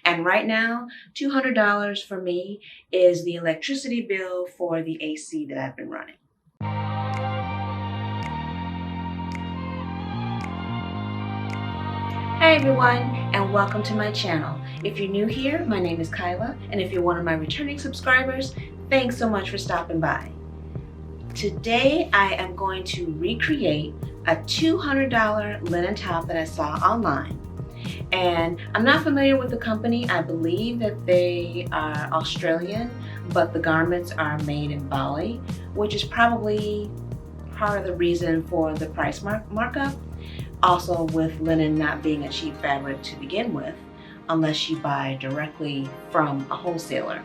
And right now, $200 for me is the electricity bill for the AC that I've been running. Hi everyone, and welcome to my channel. If you're new here, my name is Kyla, and if you're one of my returning subscribers, thanks so much for stopping by. Today I am going to recreate a $200 linen top that I saw online. And I'm not familiar with the company. I believe that they are Australian, but the garments are made in Bali, which is probably part of the reason for the price markup. Also, with linen not being a cheap fabric to begin with, unless you buy directly from a wholesaler.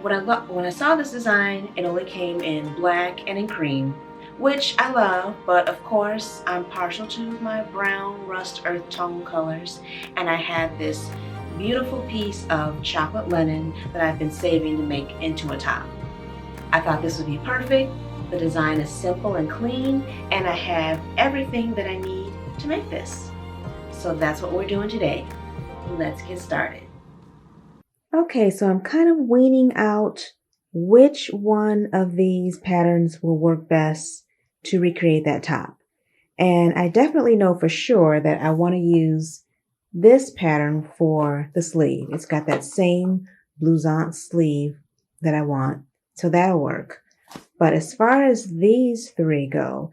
When I saw this design, it only came in black and in cream, which I love, but of course I'm partial to my brown rust earth tone colors, and I had this beautiful piece of chocolate linen that I've been saving to make into a top. I thought this would be perfect. The design is simple and clean, and I have everything that I need to make this. So that's what we're doing today. Let's get started. Okay, so I'm kind of weaning out which one of these patterns will work best to recreate that top. And I definitely know for sure that I want to use this pattern for the sleeve. It's got that same blousant sleeve that I want, so that'll work. But as far as these three go,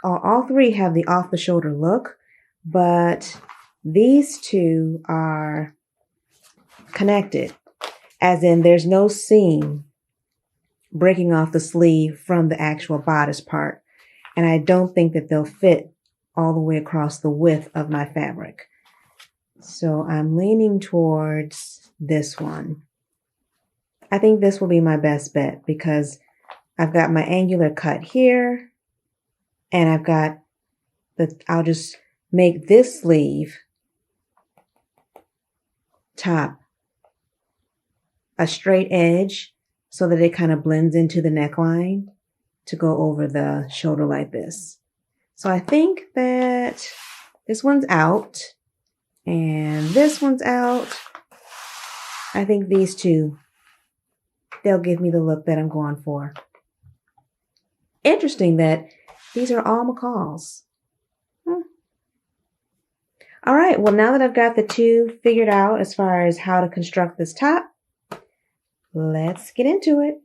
all three have the off-the-shoulder look, but these two are connected, as in there's no seam breaking off the sleeve from the actual bodice part. And I don't think that they'll fit all the way across the width of my fabric. So I'm leaning towards this one. I think this will be my best bet because I've got my angular cut here, and I'll just make this sleeve top a straight edge so that it kind of blends into the neckline to go over the shoulder like this. So I think that this one's out and this one's out. I think these two, they'll give me the look that I'm going for. Interesting that these are all McCalls. All right, well, now that I've got the two figured out as far as how to construct this top, let's get into it.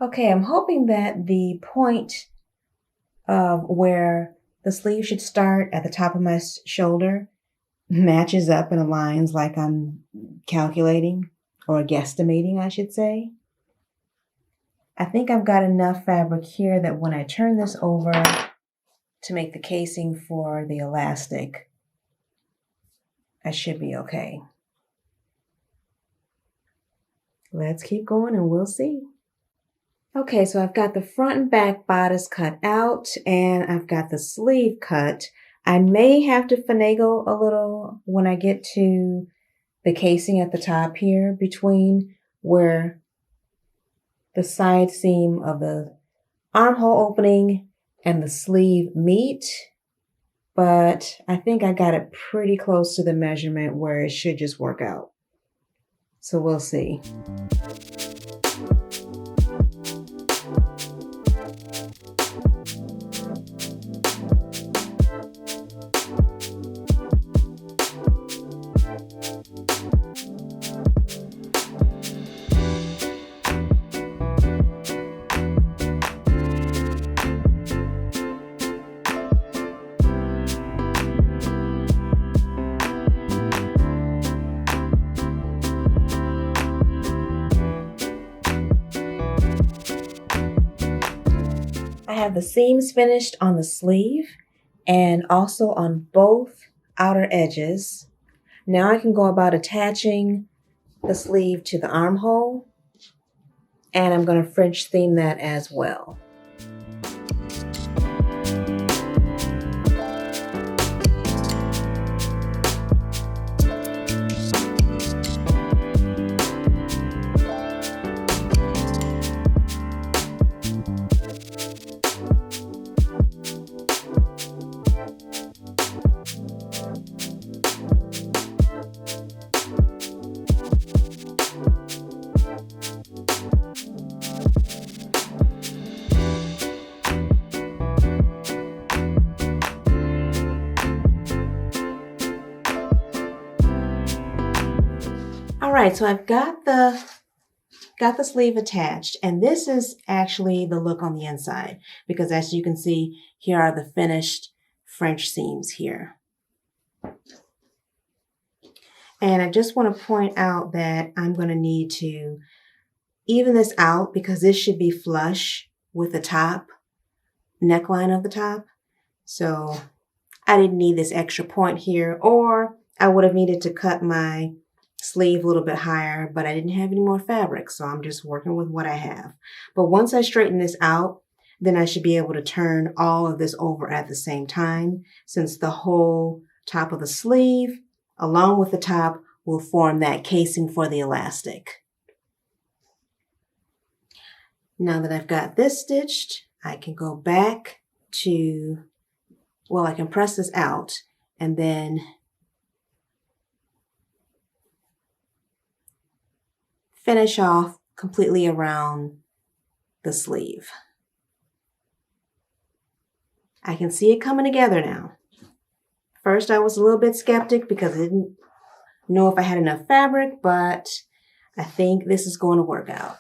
Okay, I'm hoping that the point of where the sleeve should start at the top of my shoulder matches up and aligns like I'm calculating or guesstimating, I should say. I think I've got enough fabric here that when I turn this over to make the casing for the elastic, I should be okay. Let's keep going and we'll see. Okay, so I've got the front and back bodice cut out and I've got the sleeve cut. I may have to finagle a little when I get to the casing at the top here between where the side seam of the armhole opening and the sleeve meet. But I think I got it pretty close to the measurement where it should just work out. So we'll see. I have the seams finished on the sleeve and also on both outer edges. Now I can go about attaching the sleeve to the armhole, and I'm going to French seam that as well. All right, so I've got the sleeve attached, and this is actually the look on the inside, because as you can see, here are the finished French seams here. And I just want to point out that I'm going to need to even this out because this should be flush with the top neckline of the top. So I didn't need this extra point here, or I would have needed to cut my sleeve a little bit higher, but I didn't have any more fabric, so I'm just working with what I have. But once I straighten this out, then I should be able to turn all of this over at the same time, since the whole top of the sleeve, along with the top, will form that casing for the elastic. Now that I've got this stitched, I can go back to, well, I can press this out and then finish off completely around the sleeve. I can see it coming together now. First, I was a little bit skeptic because I didn't know if I had enough fabric, but I think this is going to work out.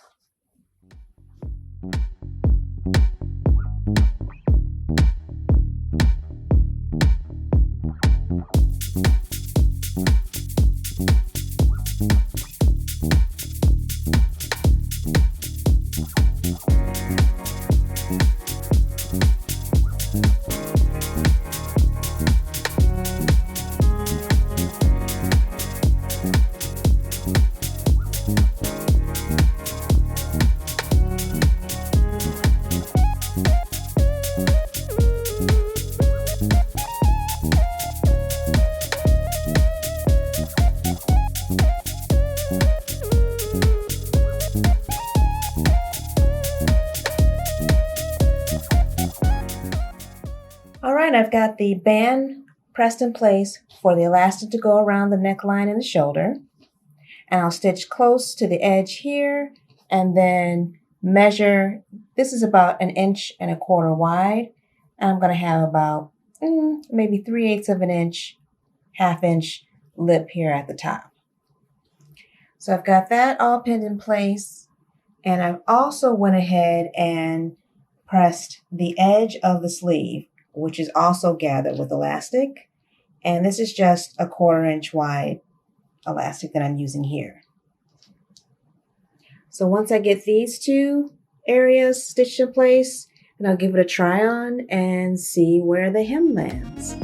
All right, I've got the band pressed in place for the elastic to go around the neckline and the shoulder. And I'll stitch close to the edge here and then measure. This is about 1.25 inches wide. And I'm going to have about maybe 3/8 of an inch, 1/2 inch lip here at the top. So I've got that all pinned in place. And I've also went ahead and pressed the edge of the sleeve, which is also gathered with elastic. And this is just a 1/4 inch wide elastic that I'm using here. So once I get these two areas stitched in place, then I'll give it a try on and see where the hem lands.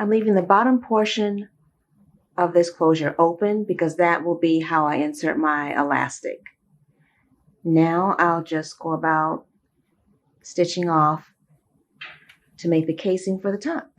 I'm leaving the bottom portion of this closure open because that will be how I insert my elastic. Now I'll just go about stitching off to make the casing for the top.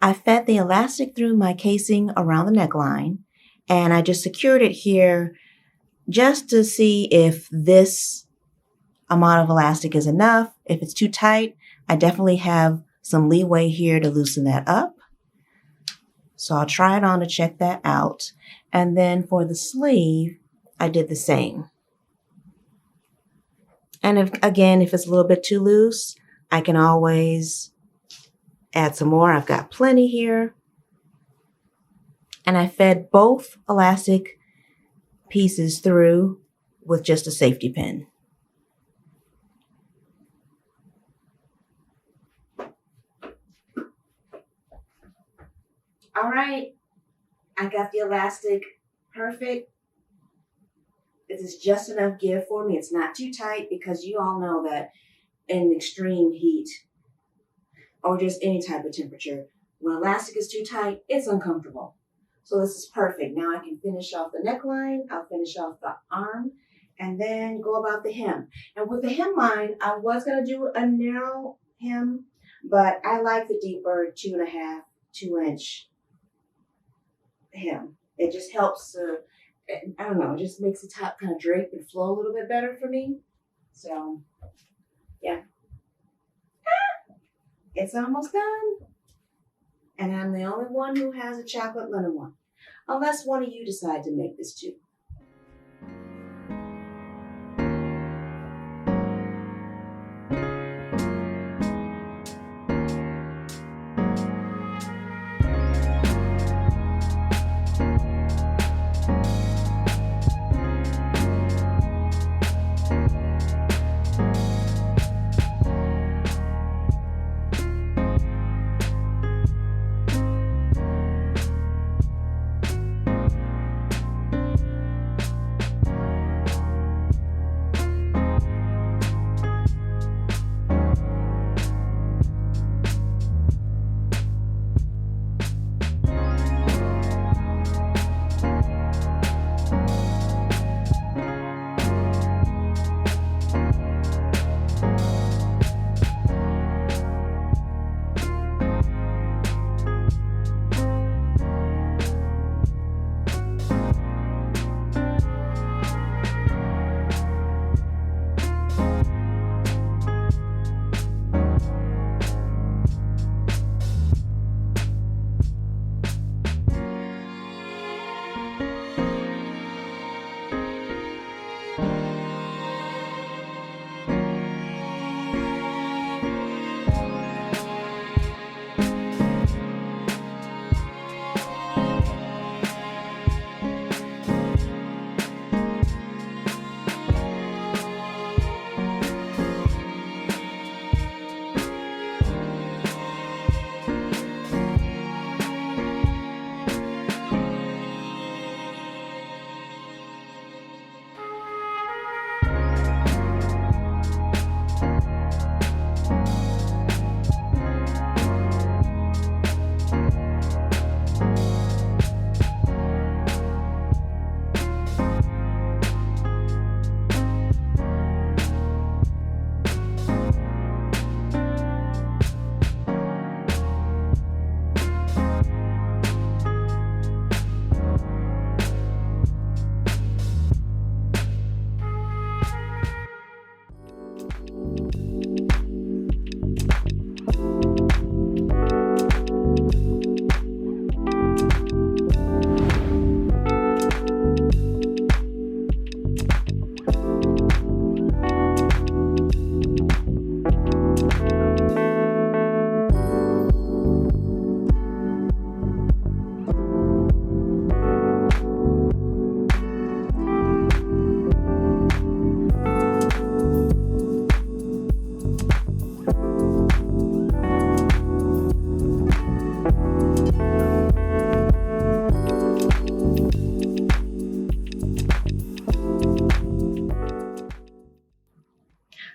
I fed the elastic through my casing around the neckline, and I just secured it here just to see if this amount of elastic is enough. If it's too tight, I definitely have some leeway here to loosen that up. So I'll try it on to check that out. And then for the sleeve, I did the same. And if it's a little bit too loose, I can always add some more. I've got plenty here. And I fed both elastic pieces through with just a safety pin. All right, I got the elastic perfect. This is just enough give for me. It's not too tight because you all know that in extreme heat or just any type of temperature, when elastic is too tight, it's uncomfortable. So this is perfect. Now I can finish off the neckline, I'll finish off the arm, and then go about the hem. And with the hemline, I was gonna do a narrow hem, but I like the deeper 2.5, 2-inch hem. It just helps I don't know, it just makes the top kind of drape and flow a little bit better for me. So, yeah. It's almost done. And I'm the only one who has a chocolate linen one. Unless one of you decide to make this too.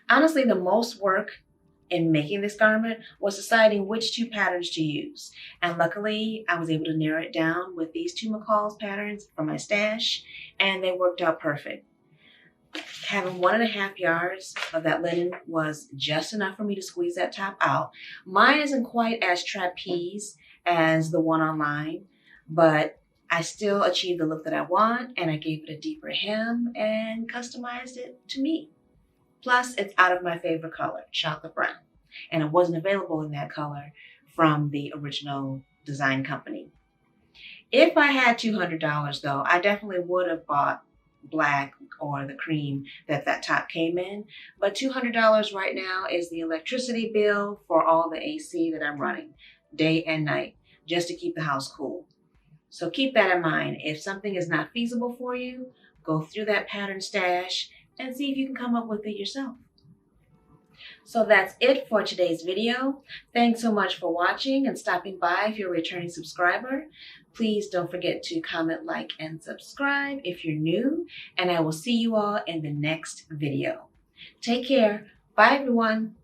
Honestly, the most work in making this garment was deciding which two patterns to use. And luckily, I was able to narrow it down with these two McCall's patterns from my stash, and they worked out perfect. Having 1.5 yards of that linen was just enough for me to squeeze that top out. Mine isn't quite as trapeze as the one online, but I still achieved the look that I want, and I gave it a deeper hem and customized it to me. Plus, it's out of my favorite color, chocolate brown, and it wasn't available in that color from the original design company. If I had $200 though, I definitely would have bought black or the cream that top came in. But $200 right now is the electricity bill for all the AC that I'm running day and night just to keep the house cool. So keep that in mind. If something is not feasible for you, go through that pattern stash and see if you can come up with it yourself. So that's it for today's video. Thanks so much for watching and stopping by if you're a returning subscriber. Please don't forget to comment, like, and subscribe if you're new, and I will see you all in the next video. Take care. Bye, everyone.